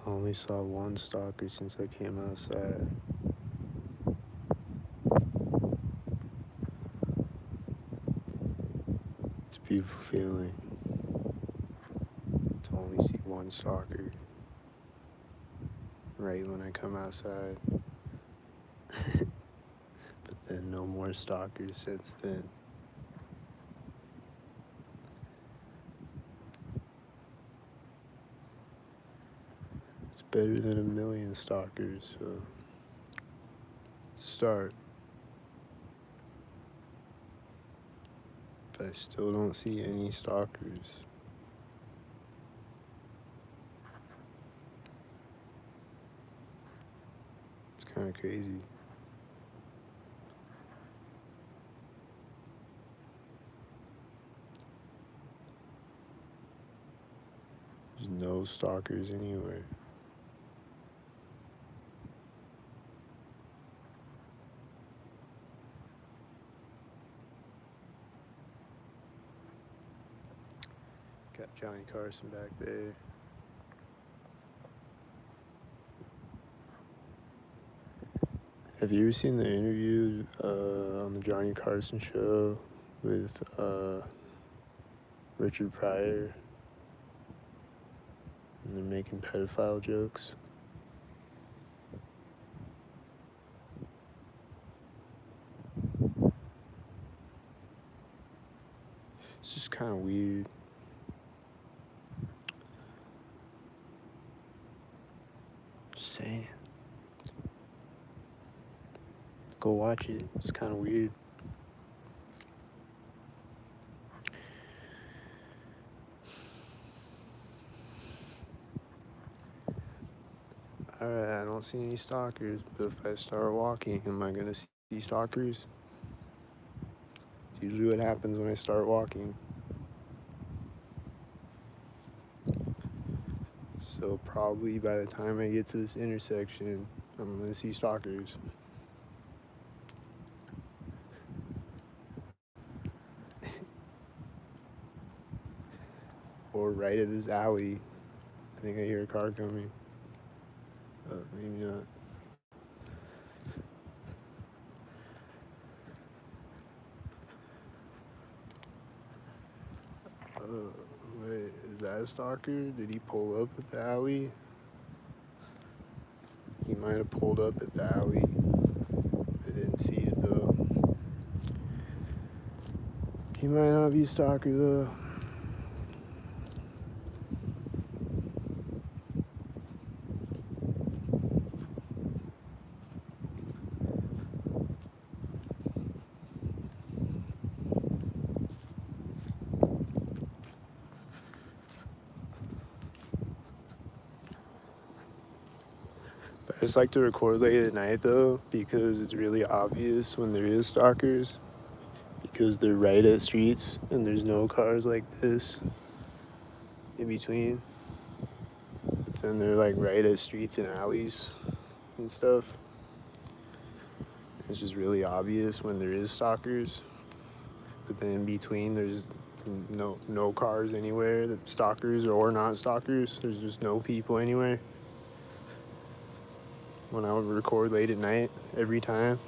I only saw one stalker since I came outside. It's a beautiful feeling to only see one stalker right when I come outside. But then no more stalkers since then. It's better than a million stalkers, so start. But I still don't see any stalkers. It's kind of crazy. There's no stalkers anywhere. Got Johnny Carson back there. Have you ever seen the interview on the Johnny Carson show with Richard Pryor? And they're making pedophile jokes. It's just kind of weird. Just saying. Go watch it. It's kind of weird. Alright, I don't see any stalkers, but if I start walking, am I gonna see stalkers? It's usually what happens when I start walking. So probably by the time I get to this intersection, I'm gonna see stalkers. Or right at this alley. I think I hear a car coming. Maybe not. Wait, is that a stalker? Did he pull up at the alley? He might have pulled up at the alley. I didn't see it though. He might not be a stalker though. I just like to record late at night though, because it's really obvious when there is stalkers, because they're right at streets and there's no cars like this in between. But then they're like right at streets and alleys and stuff. It's just really obvious when there is stalkers. But then in between there's no cars anywhere, that stalkers or not stalkers. There's just no people anywhere. When I would record late at night every time.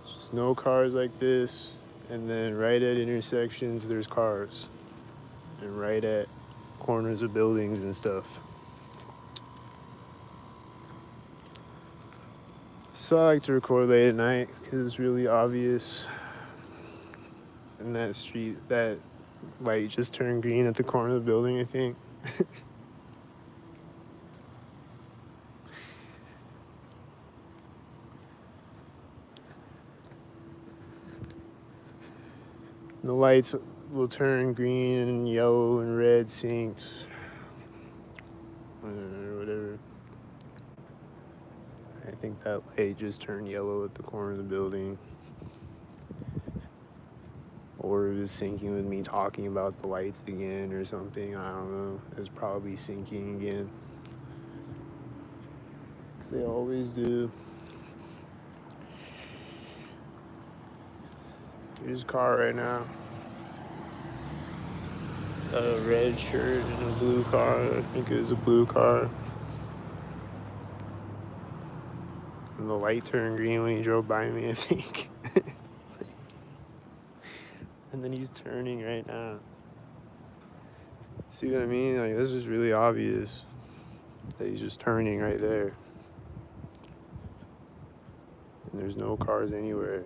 Just no cars like this, and then right at intersections there's cars. And right at corners of buildings and stuff. So I like to record late at night because it's really obvious. And that street, that light just turned green at the corner of the building, I think. The lights will turn green and yellow and red synced. Or whatever. I think that light just turned yellow at the corner of the building. Or it was syncing with me talking about the lights again or something. I don't know. It was probably syncing again. 'Cause they always do. Here's a car right now. a red shirt and a blue car. I think it was a blue car. And the light turned green when he drove by me, I think. And then he's turning right now. See what I mean? Like, this is really obvious that he's just turning right there. And there's no cars anywhere.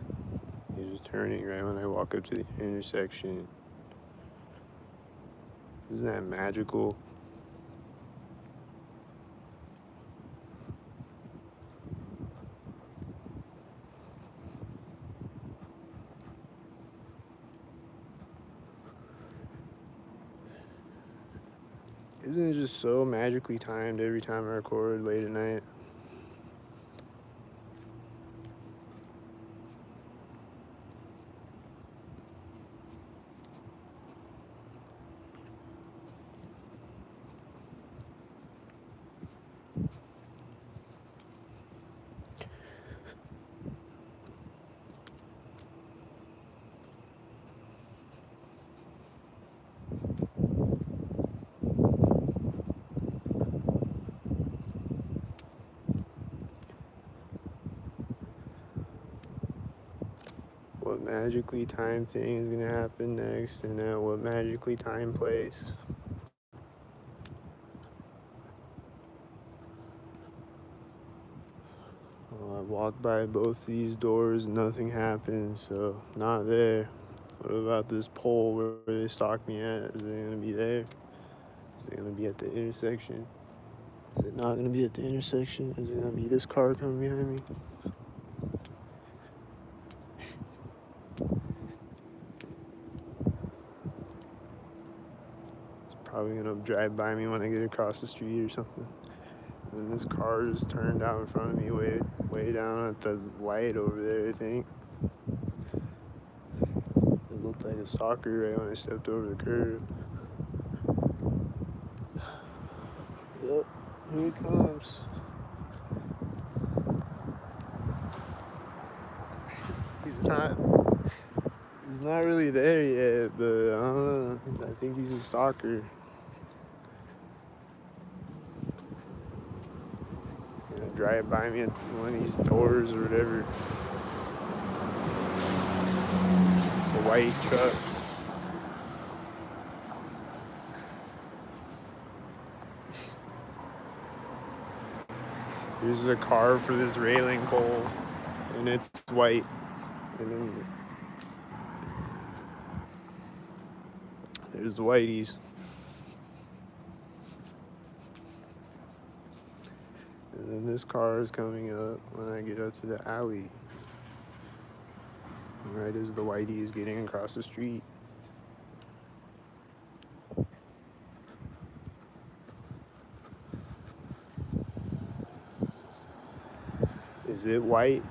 He's just turning right when I walk up to the intersection. Isn't that magical? Isn't it just so magically timed every time I record late at night? What magically timed thing is gonna happen next, and at what magically timed place? Well, I walked by both these doors and nothing happened, so not there. What about this pole where they stalked me at? Is it gonna be there? Is it gonna be at the intersection? Is it not gonna be at the intersection? Is it gonna be this car coming behind me? It's probably gonna drive by me when I get across the street or something. And this car just turned out in front of me way down at the light over there, I think. It looked like a stalker right when I stepped over the curb. Yep, here he comes. He's not really there yet, but I don't know. I think he's a stalker. Gonna drive by me at one of these doors or whatever. It's a white truck. Here's a car for this railing pole, and it's white. And then there's the whiteys. And then this car is coming up when I get up to the alley. Right as the whitey is getting across the street. Is it white?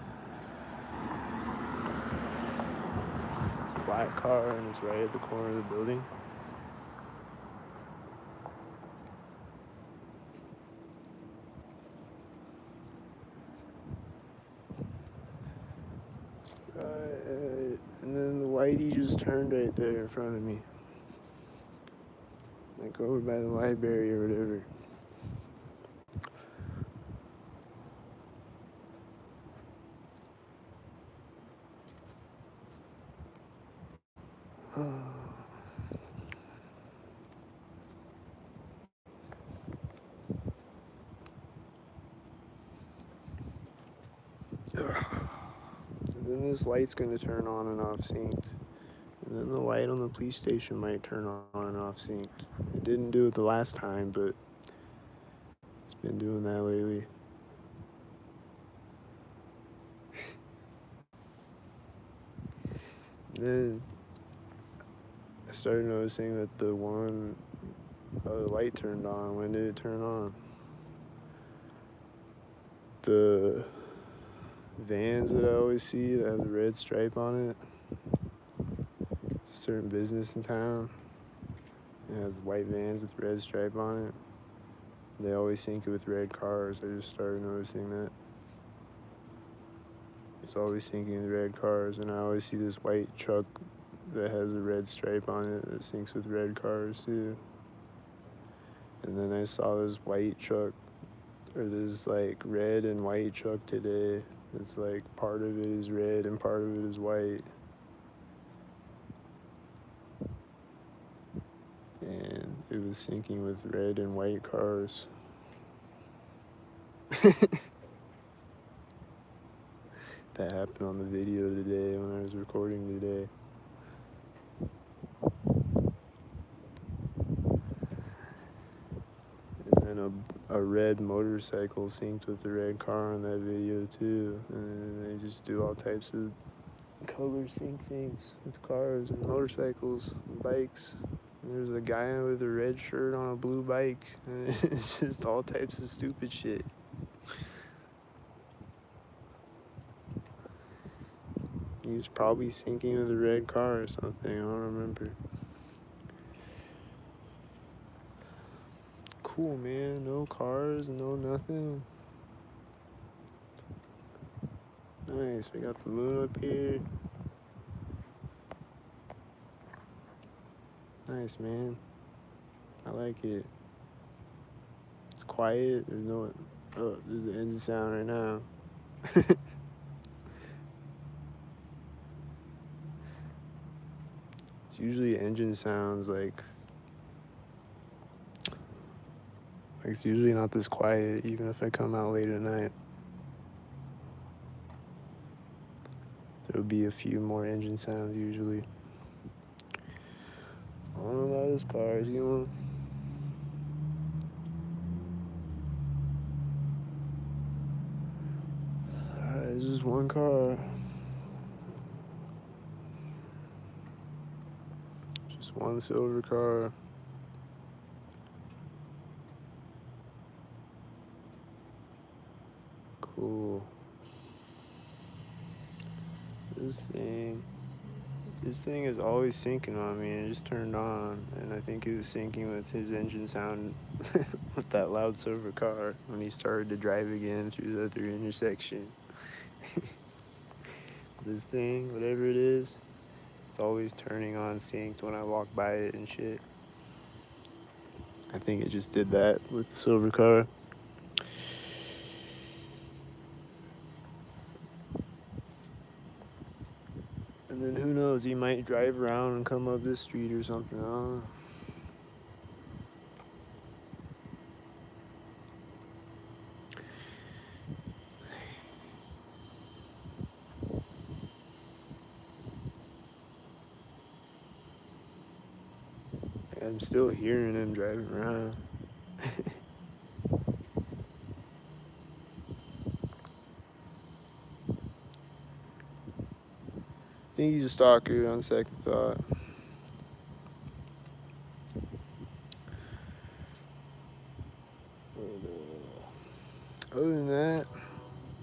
It's a black car and it's right at the corner of the building. And then the whitey just turned right there in front of me. Like over by the library or whatever. And then this light's gonna turn on and off synced. And then the light on the police station might turn on and off synced. It didn't do it the last time, but it's been doing that lately. Then I started noticing that the light turned on. When did it turn on? The vans that I always see that have the red stripe on it. It's a certain business in town. It has white vans with red stripe on it. They always sync it with red cars. I just started noticing that. It's always syncing with red cars, and I always see this white truck that has a red stripe on it that syncs with red cars too. And then I saw this white truck, or this like red and white truck today. It's like part of it is red and part of it is white. And it was syncing with red and white cars. That happened on the video today when I was recording today. And then a red motorcycle synced with the red car on that video too. And they just do all types of color sync things with cars and motorcycles and bikes. And there's a guy with a red shirt on a blue bike. And it's just all types of stupid shit. He was probably syncing with a red car or something. I don't remember. Cool, man. No cars, no nothing. Nice. We got the moon up here. Nice, man. I like it. It's quiet. There's no. Oh, there's the engine sound right now. It's usually engine sounds like it's usually not this quiet, even if I come out late at night. There'll be a few more engine sounds usually. I don't know about this car. Is he going? Alright, it's just one car. Just one silver car. Cool. This thing is always syncing on me, and it just turned on, and I think it was syncing with his engine sound with that loud silver car when he started to drive again through the other intersection. This thing, whatever it is, it's always turning on synced when I walk by it and shit. I think it just did that with the silver car. And then who knows, he might drive around and come up this street or something. I don't know. I'm still hearing him driving around. I think he's a stalker on second thought. Other than that,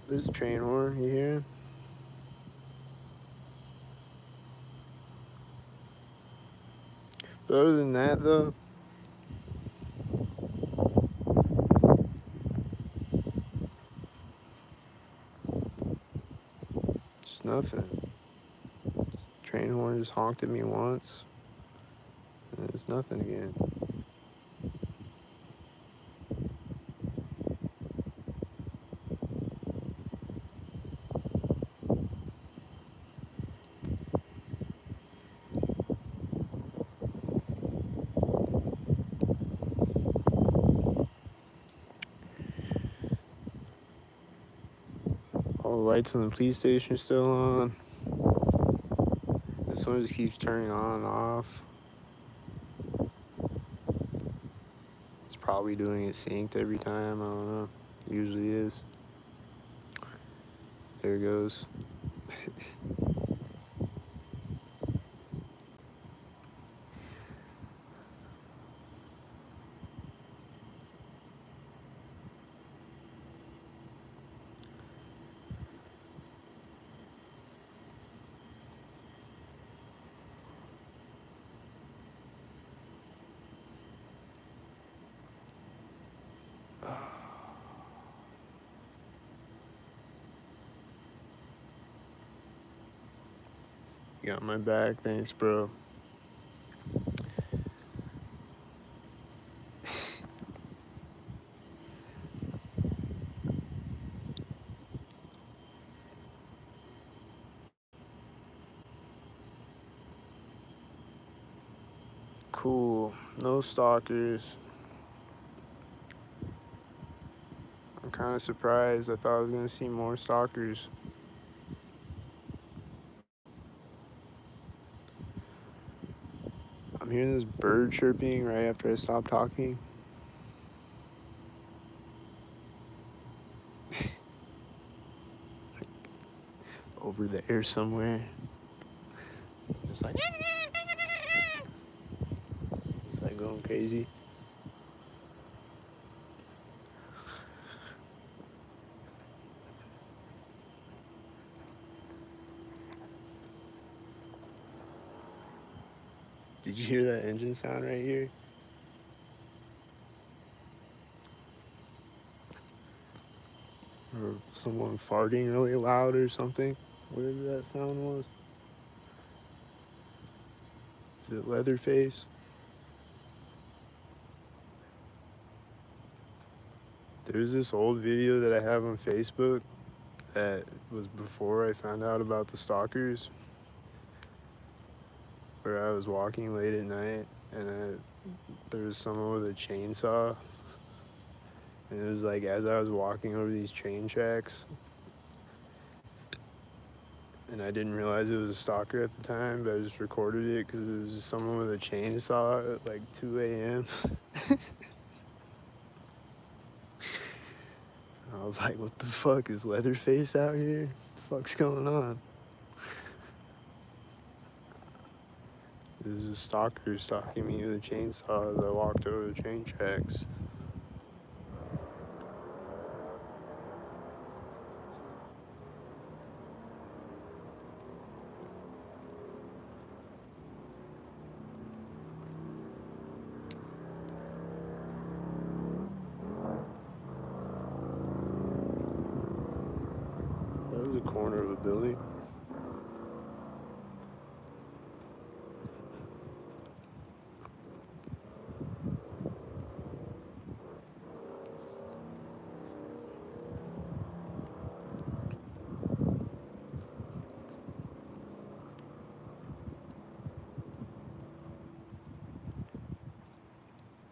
there's a train horn. You hear him? But other than that, though, just nothing. Train horn just honked at me once, and it's nothing again. All the lights on the police station are still on. This one just keeps turning on and off. It's probably doing it synced every time. I don't know. It usually is. There it goes. You got my back. Thanks, bro. Cool. No stalkers. I'm kind of surprised. I thought I was going to see more stalkers. I'm hearing this bird chirping right after I stop talking. Over there somewhere. It's like going crazy. Did you hear that engine sound right here? Or someone farting really loud or something? Whatever that sound was. Is it Leatherface? There's this old video that I have on Facebook that was before I found out about the stalkers, where I was walking late at night and there was someone with a chainsaw, and it was like as I was walking over these train tracks, and I didn't realize it was a stalker at the time, but I just recorded it because it was just someone with a chainsaw at like 2 a.m. I was like, what the fuck, is Leatherface out here? What the fuck's going on? There's a stalker stalking me with a chainsaw as I walked over the train tracks. That was the corner of a building.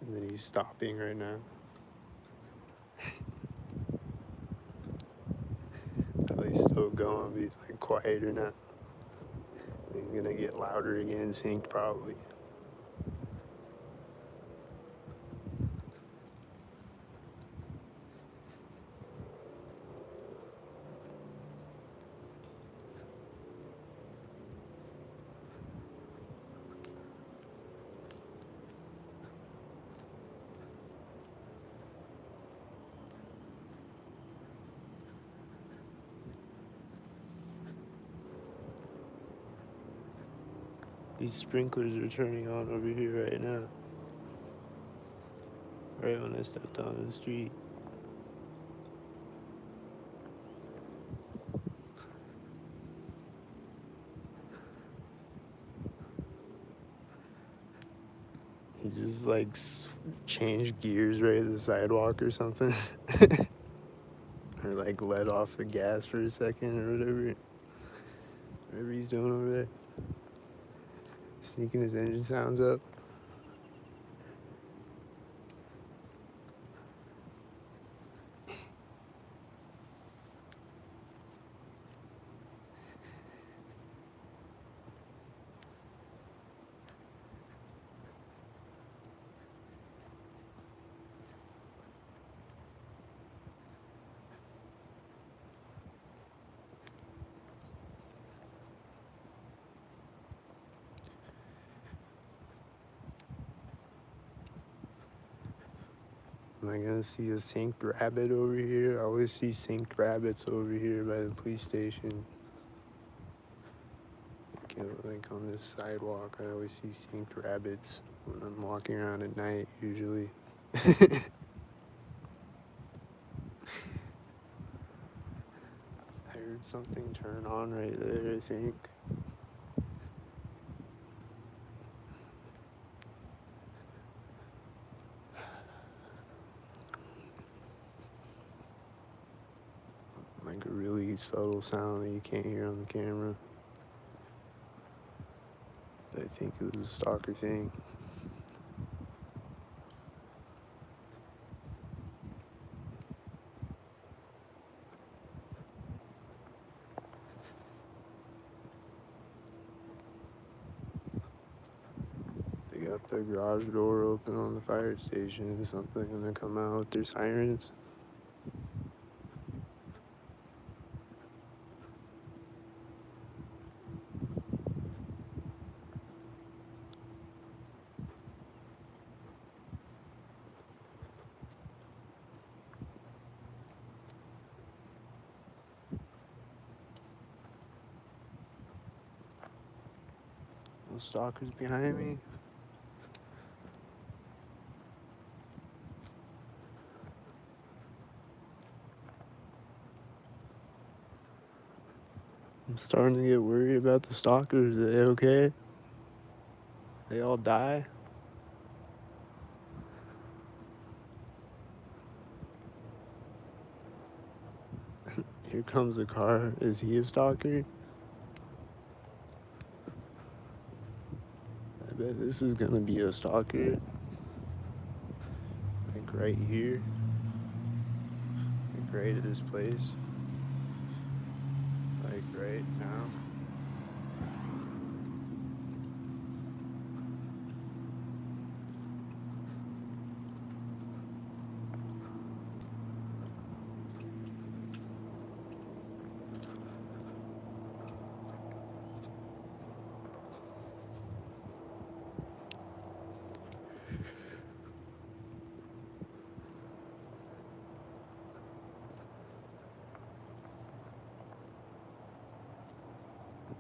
And then he's stopping right now. He's still going, but he's like quieter now. He's gonna get louder again, synced probably. These sprinklers are turning on over here right now. Right when I stepped on the street. He just like changed gears right at the sidewalk or something. Or like let off the gas for a second or whatever. Whatever he's doing over there. Sneaking his engine sounds up. Am I gonna see a synced rabbit over here? I always see synced rabbits over here by the police station. Like on this sidewalk, I always see synced rabbits when I'm walking around at night, usually. I heard something turn on right there, I think. like a really subtle sound that you can't hear on the camera. But I think it was a stalker thing. They got the garage door open on the fire station or something, and they come out with their sirens. Those stalkers behind me. I'm starting to get worried about the stalkers. Are they okay? They all die? Here comes a car. Is he a stalker? I bet this is gonna be a stalker. Like right here. Like right at this place. Like right now.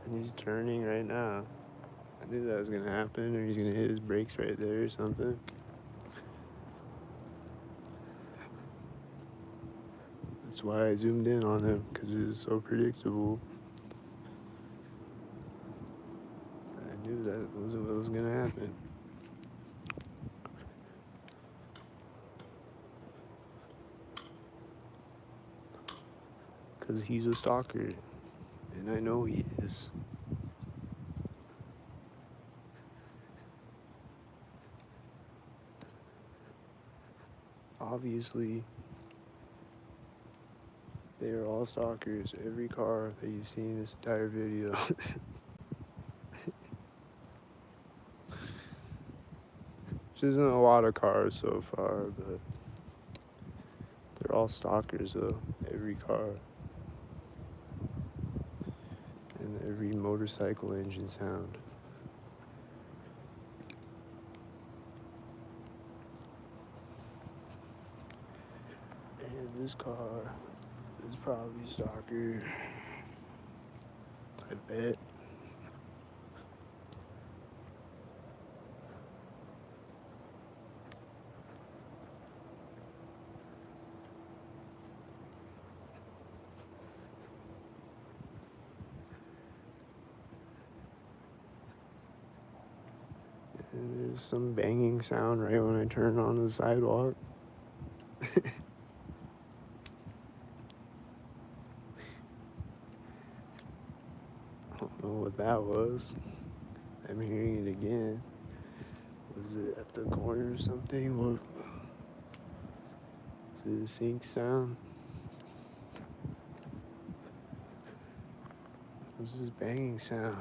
And he's turning right now. I knew that was gonna happen, or he's gonna hit his brakes right there or something. That's why I zoomed in on him, because it was so predictable. I knew that was what was gonna happen. Because he's a stalker, and I know he is. Obviously, they are all stalkers. Every car that you've seen in this entire video. Which isn't a lot of cars so far, but they're all stalkers though. Every car. And every motorcycle engine sound. And this car is probably a stalker. I bet. And there's some banging sound right when I turn on the sidewalk. I don't know what that was. I'm hearing it again. Was it at the corner or something? Or is it a sync sound? What's this banging sound?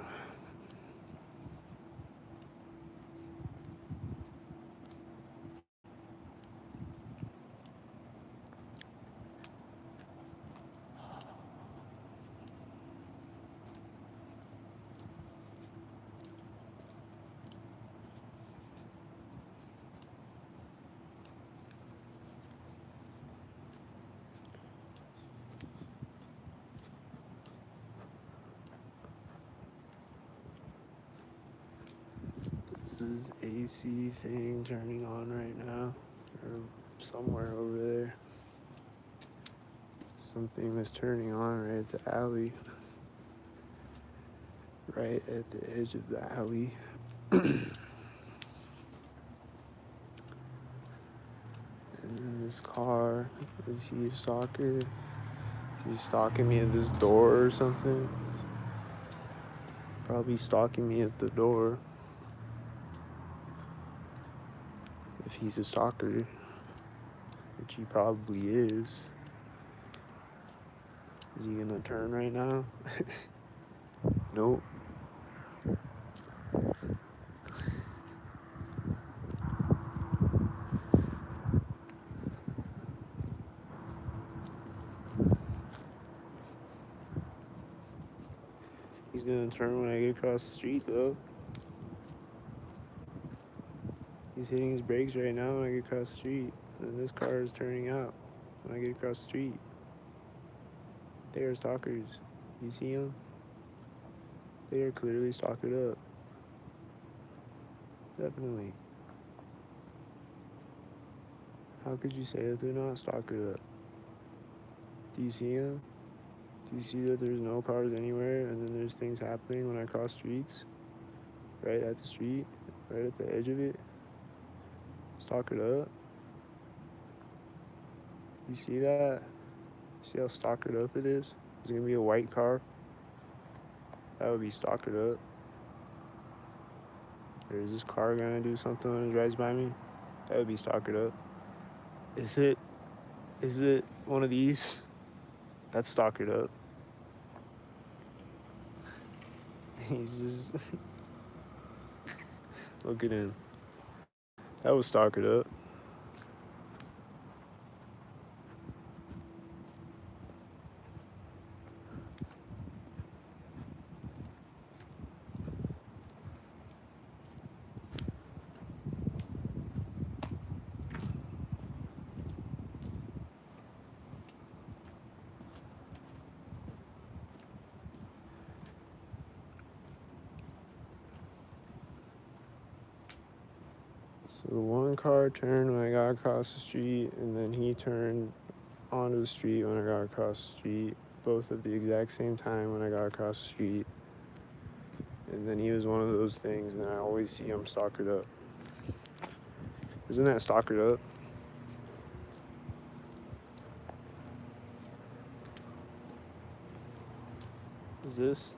This is AC thing turning on right now, or somewhere over there. Something was turning on right at the alley, right at the edge of the alley. And then this car, is he a stalker? Is he stalking me at this door or something? Probably stalking me at the door. If he's a stalker, which he probably is. Is he gonna turn right now? Nope. He's gonna turn when I get across the street, though. He's hitting his brakes right now when I get across the street. And this car is turning out when I get across the street. They are stalkers. You see them? They are clearly stalkered up. Definitely. How could you say that they're not stalkered up? Do you see them? Do you see that there's no cars anywhere and then there's things happening when I cross streets? Right at the street? Right at the edge of it? Stalkered up? You see that? See how stalkered up it is? It's gonna be a white car. That would be stalkered up. Or is this car gonna do something when it drives by me? That would be stalkered up. Is it one of these? That's stalkered up. He's just look at him. That was stalkered up. So one car turned when I got across the street, and then he turned onto the street when I got across the street, both at the exact same time when I got across the street. And then he was one of those things, and I always see him stalkered up. Isn't that stalkered up? Is this?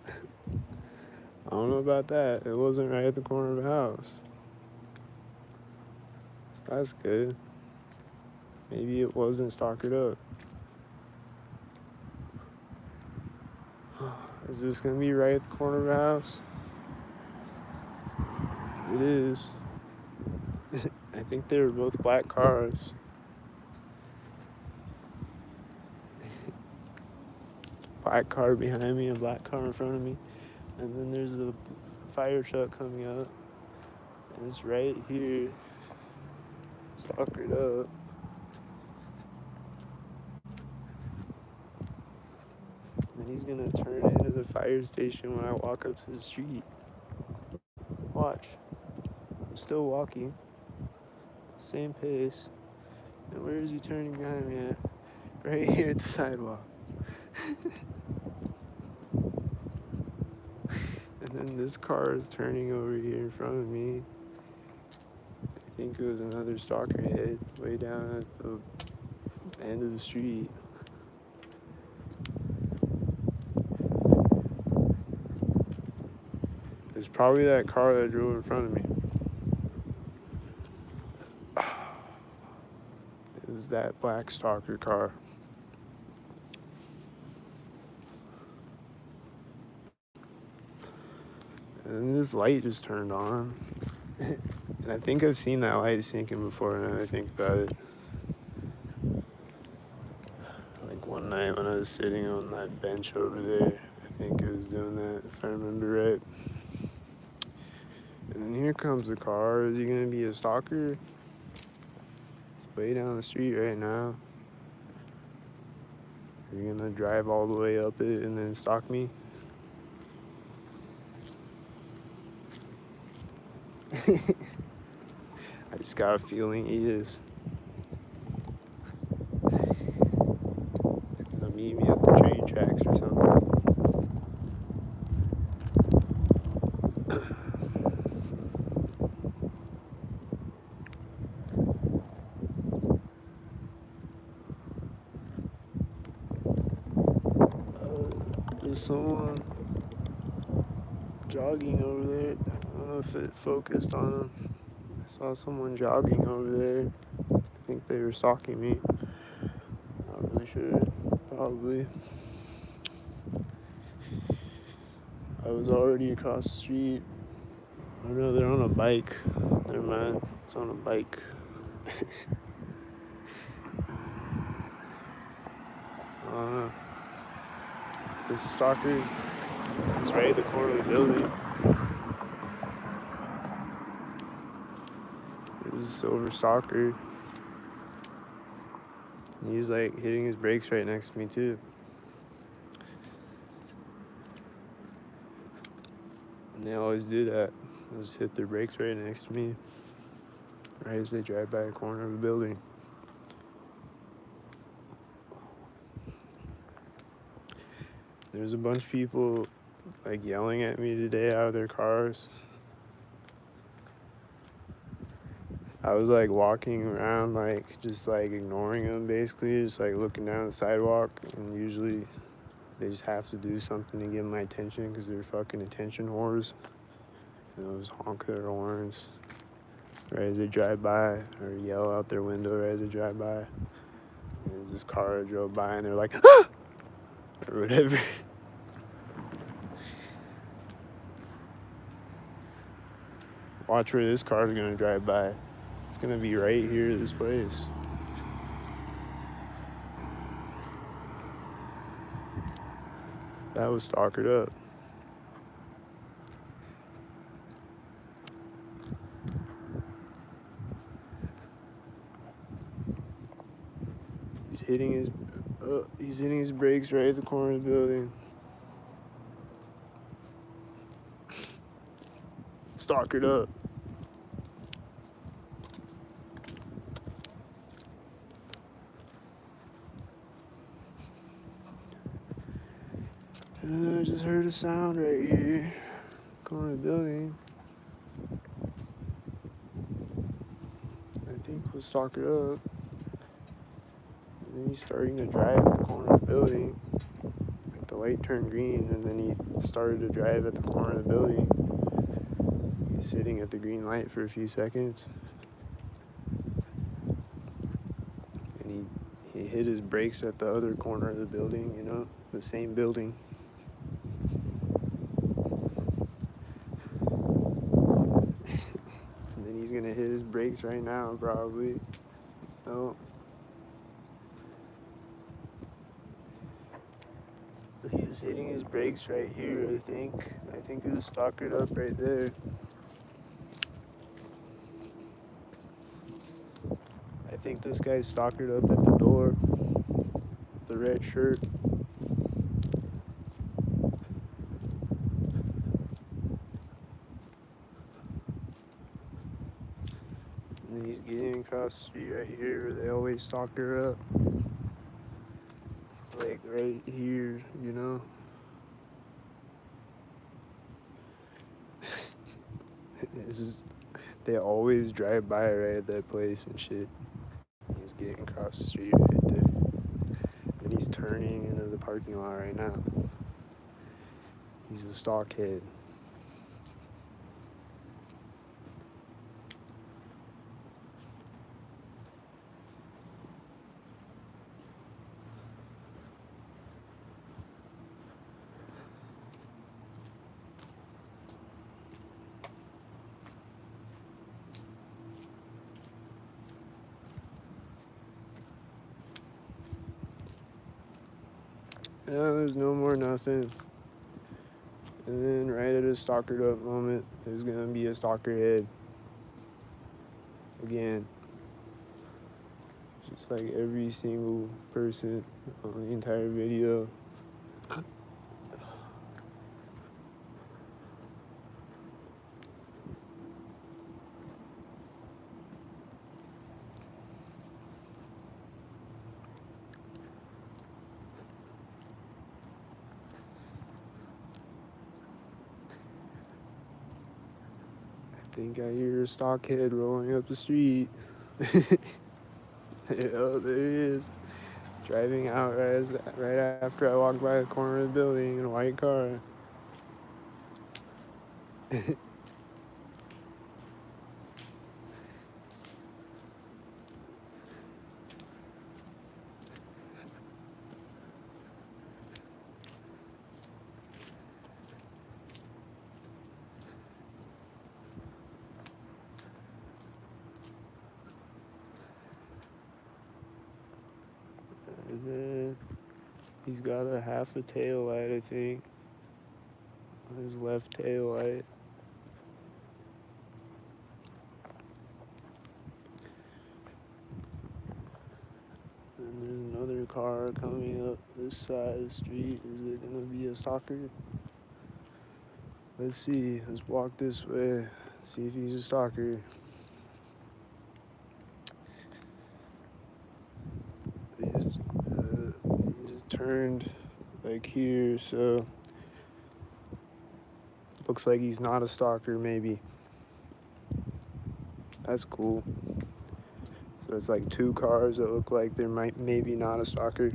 I don't know about that. It wasn't right at the corner of the house. So that's good. Maybe it wasn't stalkered up. Is this gonna be right at the corner of the house? It is. I think they were both black cars. Black car behind me, a black car in front of me. And then there's a fire truck coming up. And it's right here. Stalkered up. And he's gonna turn into the fire station when I walk up to the street. Watch. I'm still walking. Same pace. And where is he turning behind me at? Right here at the sidewalk. And then this car is turning over here in front of me. I think it was another stalker head way down at the end of the street. It's probably that car that drove in front of me. It was that black stalker car. And this light just turned on. And I think I've seen that light sinking before now that I think about it. Like one night when I was sitting on that bench over there, I think it was doing that, if I remember right. And then here comes the car. Is he gonna be a stalker? It's way down the street right now. Is he gonna drive all the way up it and then stalk me? I just got a feeling he is. He's gonna meet me at the train tracks or something. was someone jogging over there. I don't know if it focused on him. I saw someone jogging over there. I think they were stalking me. Not really sure. Probably. I was already across the street. Oh no, they're on a bike. Never mind. It's on a bike. I don't know. This stalker. It's right at the corner of the building. This is a silver stalker. He's like hitting his brakes right next to me too. And they always do that. They'll just hit their brakes right next to me, right as they drive by a corner of a building. There's a bunch of people like yelling at me today out of their cars. I was like walking around, like just like ignoring them, basically, just like looking down the sidewalk, and usually they just have to do something to get my attention because they're fucking attention whores. And they'll just honk their horns right as they drive by, or yell out their window right as they drive by. And there's this car that drove by, and they're like, ah! Or whatever. Watch where this car's gonna drive by. It's gonna be right here, this place. That was stalkered up. He's hitting his brakes right at the corner of the building. Stalkered up. And then I just heard a sound right here. Corner of the building. I think was stalkered up. And then he's starting to drive at the corner of the building. Like the light turned green, and then he started to drive at the corner of the building. He's sitting at the green light for a few seconds. And he hit his brakes at the other corner of the building, you know, the same building. And then he's gonna hit his brakes right now, probably. No. He was hitting his brakes right here, I think. I think it was stalkered up right there. I think this guy's stalkered up at the door. The red shirt. And then he's getting across the street right here where they always stalk her up. It's like right here, you know? It's just, they always drive by right at that place and shit. He's getting across the street right there. Then he's turning into the parking lot right now. He's a stalkhead. Yeah, there's no more nothing. And then right at a stalkered up moment, there's gonna be a stalker head. Again. Just like every single person on the entire video. I think I hear a stockhead rolling up the street. Oh, there he is. driving out right after I walked by the corner of the building in a white car. And then he's got a half a tail light, I think, on his left tail light. And there's another car coming up this side of the street. Is it gonna be a stalker? Let's see. Let's walk this way. See if he's a stalker. He just turned like here, so looks like he's not a stalker. Maybe. That's cool. So it's like two cars that look like they're maybe not a stalker.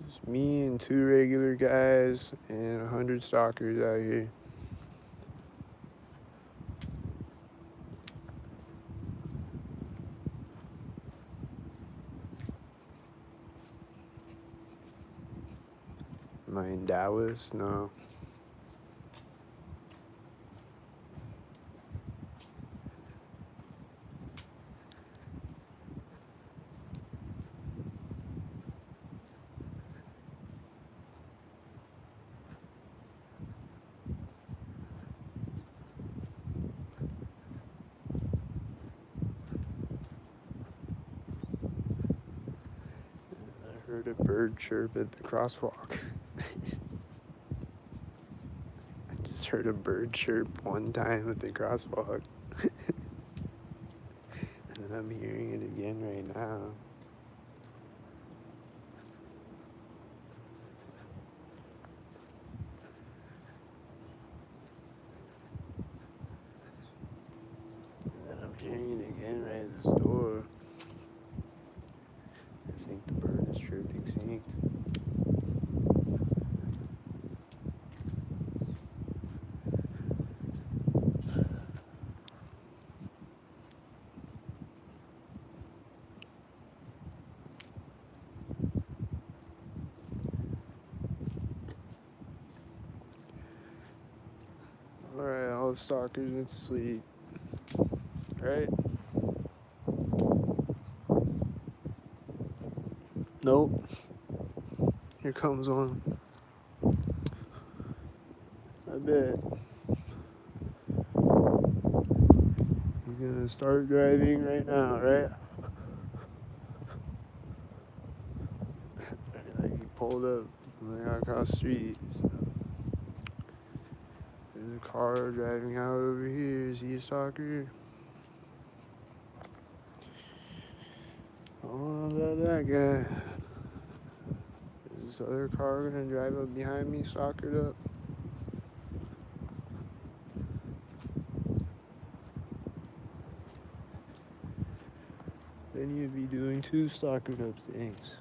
Just me and two regular guys and 100 stalkers out here. Am I in Dallas? No. I heard a bird chirp at the crosswalk. I just heard a bird chirp one time at the crosswalk. And then I'm hearing it again right now. And then I'm hearing it again right at this door. I think the bird is chirping synced. Alright, all the stalkers went to sleep. Right? Nope. Here comes one. I bet. He's gonna start driving right now, right? Like he pulled up and I got across the street. So. There's a car driving out over here. Is he a stalker? I don't know about that guy. Is this other car gonna drive up behind me, stalkered up? Then you'd be doing two stalkered up things.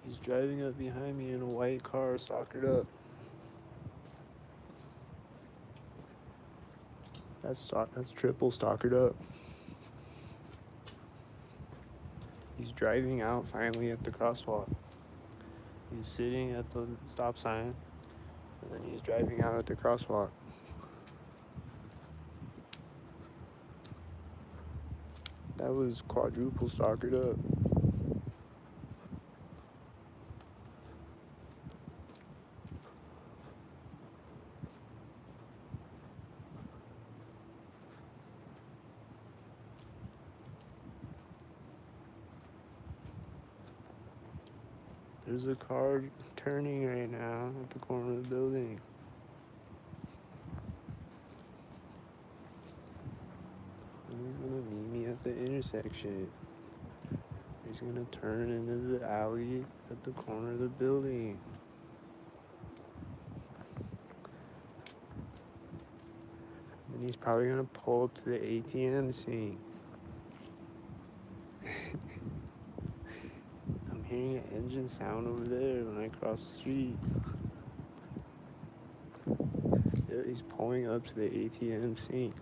He's driving up behind me in a white car, stalkered up. That's triple stalkered up. He's driving out finally at the crosswalk. He's sitting at the stop sign, and then he's driving out at the crosswalk. That was quadruple stalkered up. There's a car turning right now at the corner of the building. intersection. He's gonna turn into the alley at the corner of the building. Then he's probably gonna pull up to the ATM scene. I'm hearing an engine sound over there when I cross the street. Yeah, he's pulling up to the ATM scene.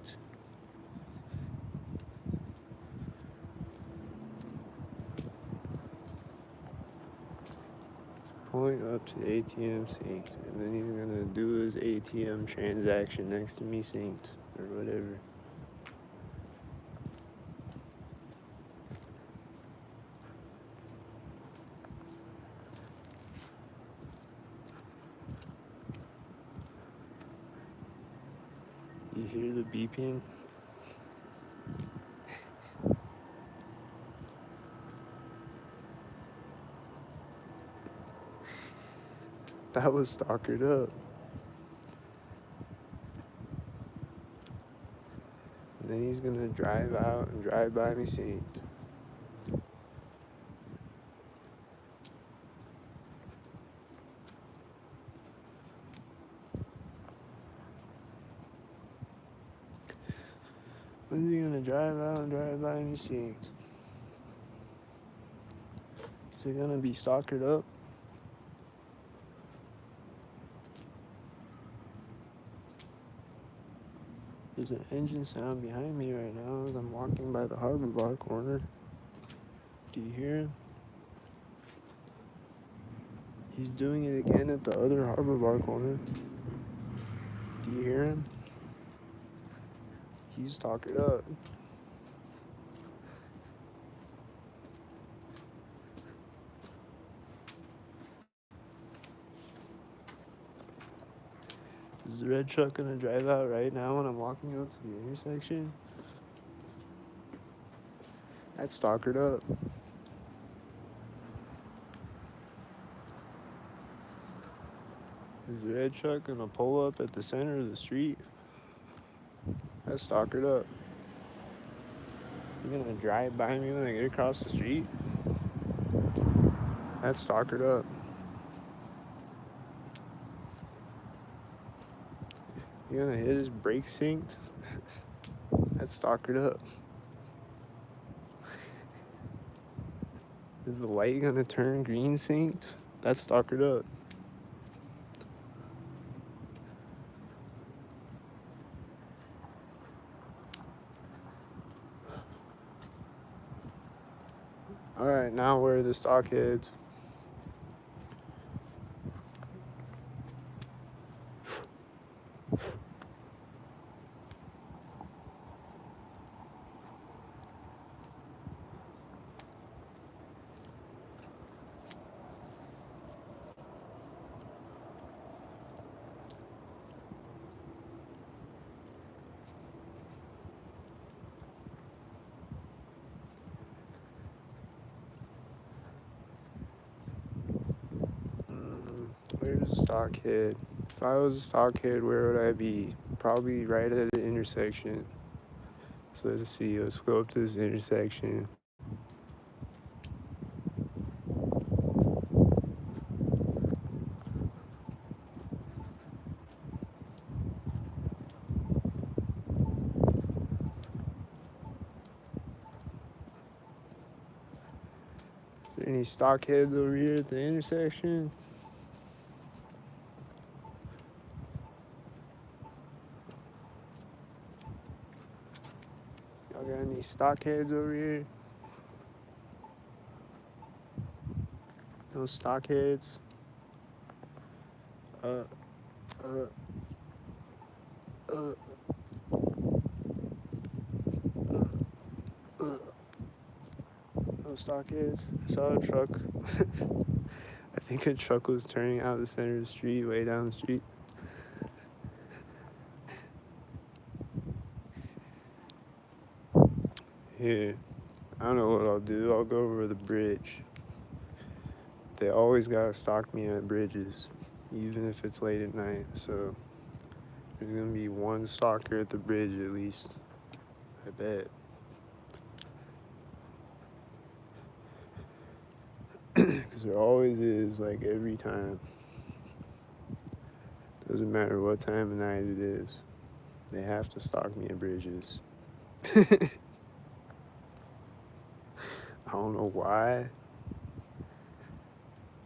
Pulling up to the ATM synced, and then he's gonna do his ATM transaction next to me synced, or whatever. You hear the beeping? That was stalkered up. And then he's gonna drive out and drive by me synced. When's he gonna drive out and drive by me synced? Is it gonna be stalkered up? There's an engine sound behind me right now as I'm walking by the Harbor Bar corner. Do you hear him? He's doing it again at the other Harbor Bar corner. Do you hear him? He's stalkered up. Is the red truck gonna drive out right now when I'm walking up to the intersection? That's stalkered up. Is the red truck gonna pull up at the center of the street? That's stalkered up. You gonna drive by me when I get across the street? That's stalkered up. You gonna hit his brake synced? That's stalkered up. Is the light gonna turn green synced? That's stalkered up. Alright, now where are the stockheads? Where's the stockhead? If I was a stockhead, where would I be? Probably right at the intersection. So let's see, let's go up to this intersection. Is there any stockheads over here at the intersection? Y'all got any stockheads over here? No stockheads? Uh, uh, uh, no stockheads. I saw a truck. I think a truck was turning out the center of the street, way down the street. Yeah, I don't know what I'll do. I'll go over the bridge. They always gotta stalk me at bridges, even if it's late at night. So there's gonna be one stalker at the bridge at least. I bet. Because there always is, like every time. Doesn't matter what time of night it is. They have to stalk me at Bridges. I don't know why,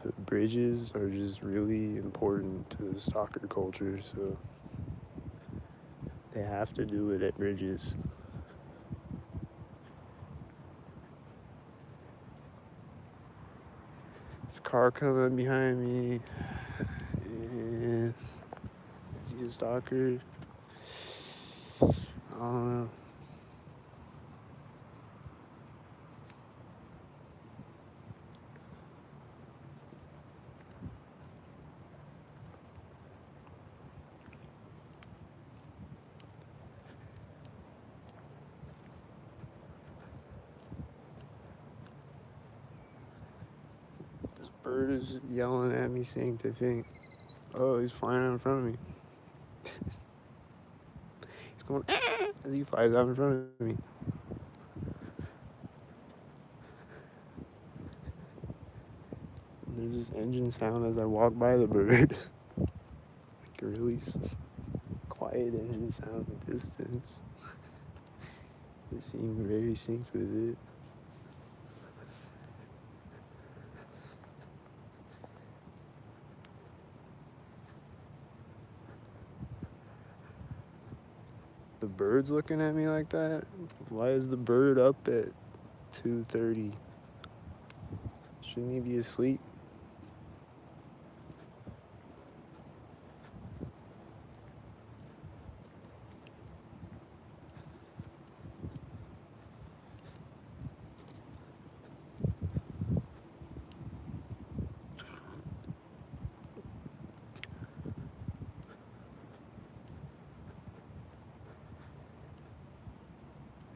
but Bridges are just really important to the stalker culture, so they have to do it at Bridges. There's a car coming behind me, and is he a stalker? I don't know. This bird is yelling at me saying to think, oh, he's flying out in front of me. He's going as he flies out in front of me. There's this engine sound as I walk by the bird. Like a really quiet engine sound in the distance. It seemed very synced with it. The bird's looking at me like that? Why is the bird up at 2:30? Shouldn't he be asleep?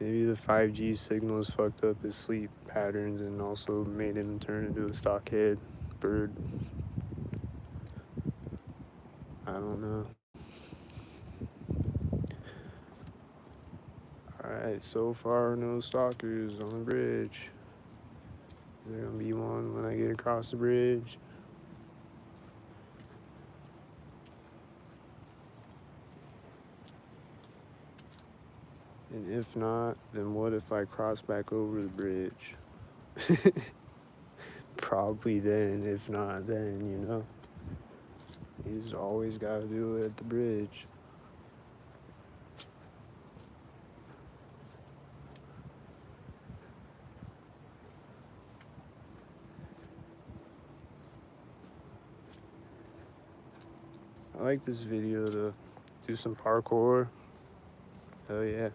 Maybe the 5G signals fucked up his sleep patterns and also made him turn into a stockhead bird. I don't know. Alright, so far no stalkers on the bridge. Is there gonna be one when I get across the bridge? And if not, then what if I cross back over the bridge? Probably then, if not then, you know? You just always gotta do it at the bridge. I like this video to do some parkour. Hell yeah.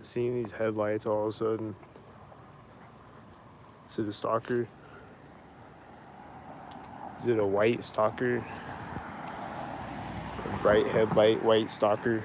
Seeing these headlights all of a sudden. Is it a stalker? Is it a white stalker? A bright headlight, white stalker?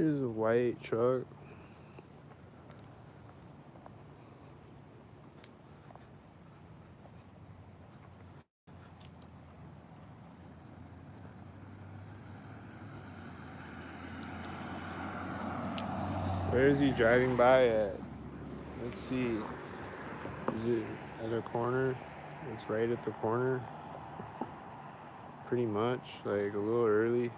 Here's a white truck. Where is he driving by at? Let's see. Is it at a corner? It's right at the corner. Pretty much, like a little early.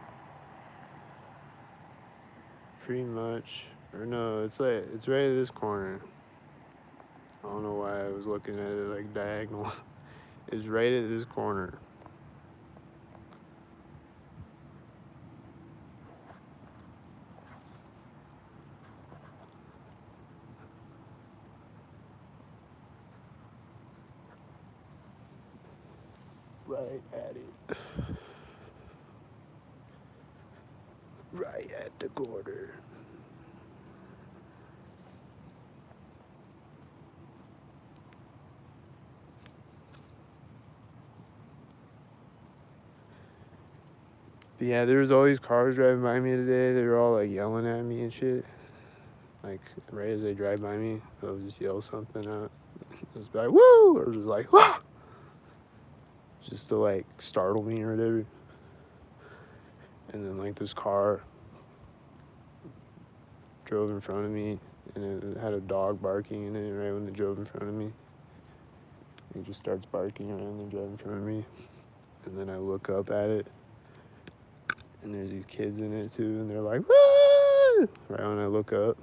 Pretty much. Or no, it's right at this corner. I don't know why I was looking at it like diagonal. It's right at this corner. Right at it. Right at the corner. But yeah, there was all these cars driving by me today. They were all like yelling at me and shit. Like right as they drive by me, they'll just yell something out. Just be like, woo! Or just like, wah! Just to like startle me or whatever. And then like this car drove in front of me and it had a dog barking in it right when they drove in front of me. He just starts barking around and driving in front of me. And then I look up at it and there's these kids in it too and they're like, woo! Right when I look up.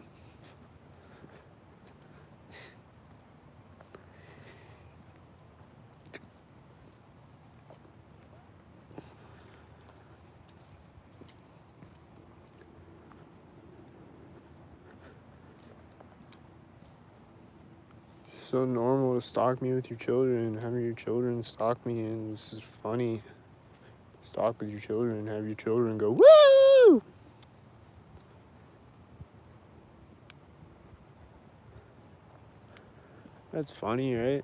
So normal to stalk me with your children, having your children stalk me, and this is funny. Stalk with your children, have your children go, woo! That's funny, right?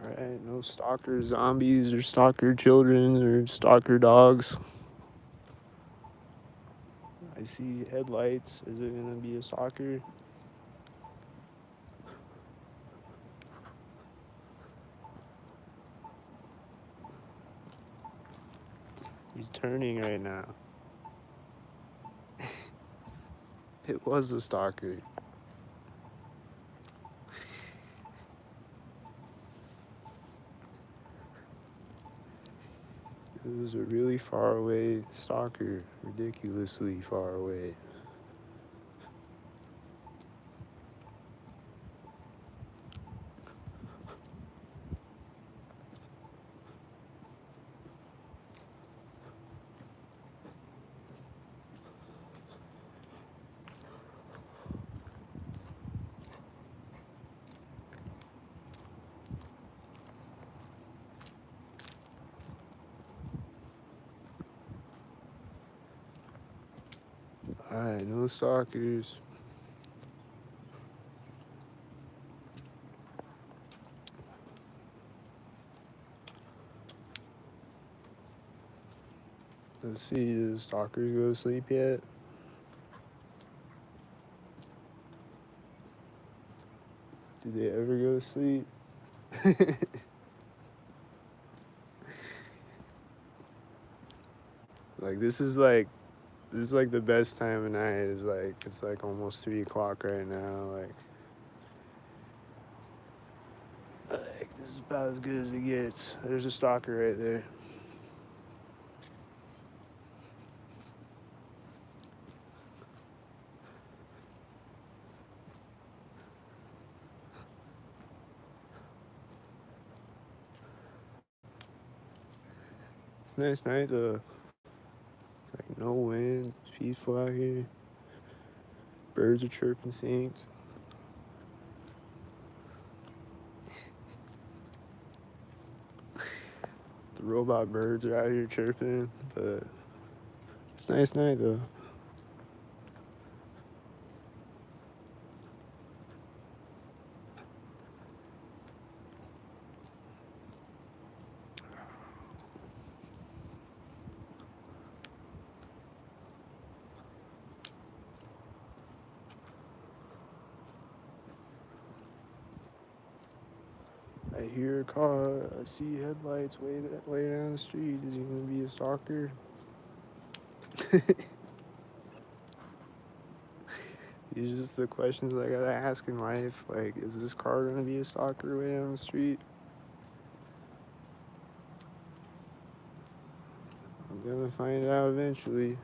Alright, no stalker zombies or stalker children or stalker dogs. I see headlights. Is it gonna be a stalker? He's turning right now. It was a stalker. It was a really far away stalker, ridiculously far away. Alright, no stalkers. Let's see, do the stalkers go to sleep yet? Do they ever go to sleep? Like this is like the best time of night. Is like it's like almost 3 o'clock right now. Like this is about as good as it gets. There's a stalker right there. It's a nice night though. Like no wind, it's peaceful out here. Birds are chirping synced. The robot birds are out here chirping, but It's a nice night though. I hear a car. I see headlights way down the street. Is he gonna be a stalker? These are just the questions I gotta ask in life. Like, is this car gonna be a stalker way down the street? I'm gonna find out eventually.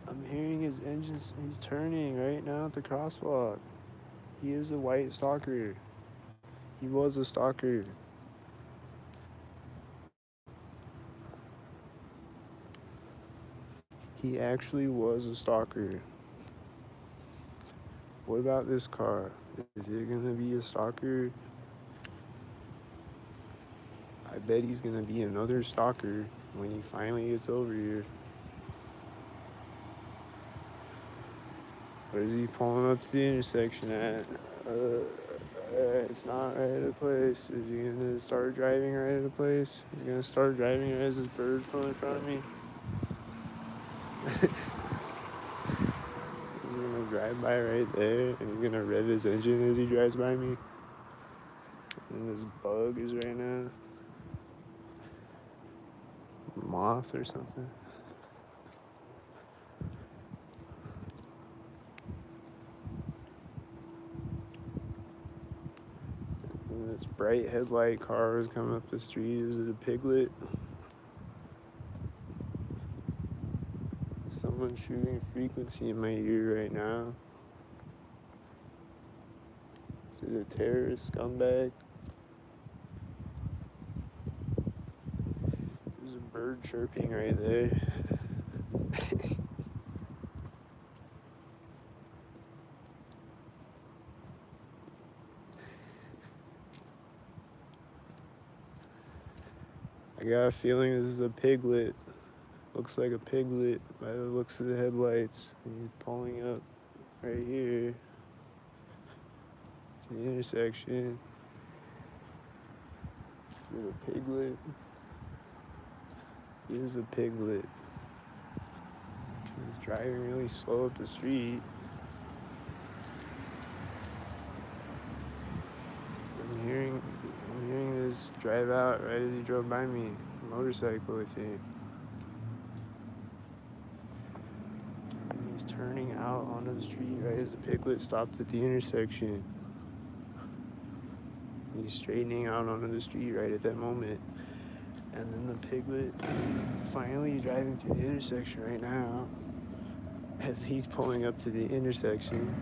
I'm hearing his engines. He's turning right now at the crosswalk. He is a white stalker. He was a stalker. He actually was a stalker. What about this car? Is it gonna be a stalker? I bet he's gonna be another stalker when he finally gets over here. Where is he pulling up to the intersection at? It's not right at a place. Is he gonna start driving right at a place? He's gonna start driving right as this bird flew in front of me. He's gonna drive by right there and he's gonna rev his engine as he drives by me. And this bug is right now. Moth or something. And this bright headlight car is coming up the street. Is it a piglet? Someone's shooting frequency in my ear right now. Is it a terrorist scumbag? There's a bird chirping right there. I got a feeling this is a piglet. Looks like a piglet by the looks of the headlights. He's pulling up right here to the intersection. Is it a piglet? It is a piglet. He's driving really slow up the street. I'm hearing this drive out right as he drove by me. Motorcycle, I think. And he's turning out onto the street right as the piglet stopped at the intersection. He's straightening out onto the street right at that moment. And then the piglet is finally driving through the intersection right now as he's pulling up to the intersection.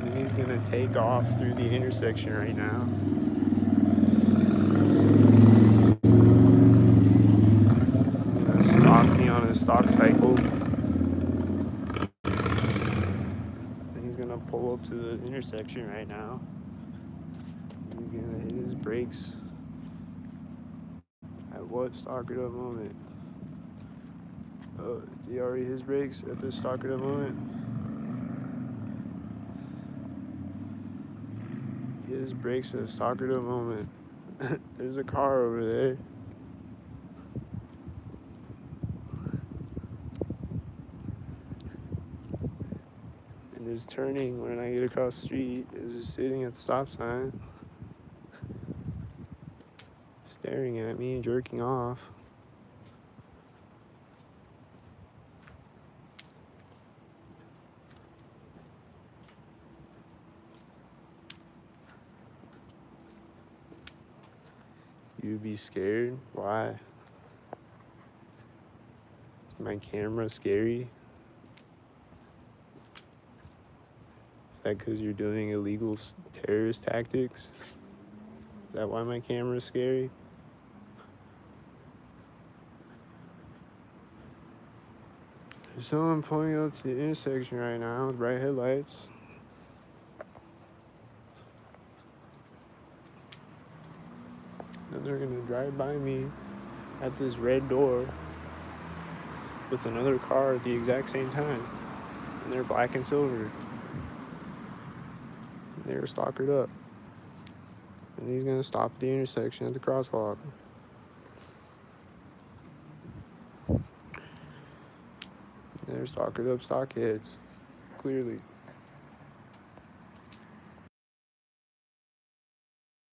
And he's gonna take off through the intersection right now. He's gonna stalk me on a stalk cycle. And he's gonna pull up to the intersection right now. He's gonna hit his brakes. At what stalkered up moment? Did he already hit his brakes at this stalkered up moment? Hit his brakes at a stalkered up moment. There's a car over there. And is turning when I get across the street is just sitting at the stop sign, staring at me and jerking off. You'd be scared? Why? Is my camera scary? Is that because you're doing illegal terrorist tactics? Is that why my camera's scary? There's someone pulling up to the intersection right now with bright headlights. Then they're gonna drive by me at this red door with another car at the exact same time. And they're black and silver. And they're stalkered up. And he's gonna stop at the intersection at the crosswalk. They're stalkered up stockheads. Clearly.